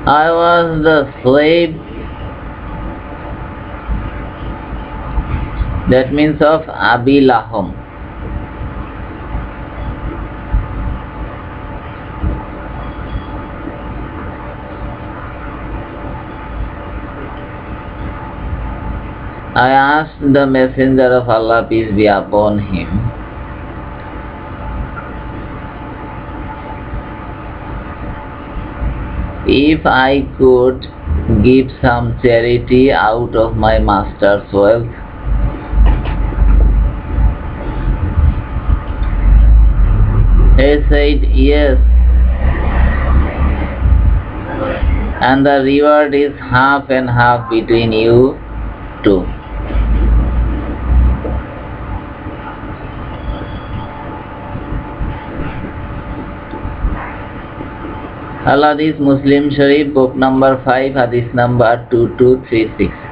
I was the slave, that means of Abi Laham. I asked the Messenger of Allah, peace be upon him, if I could give some charity out of my master's wealth. He said, yes, and the reward is half and half between you two. Al-Hadith Muslim Sharif, book number 5, hadith number 2236.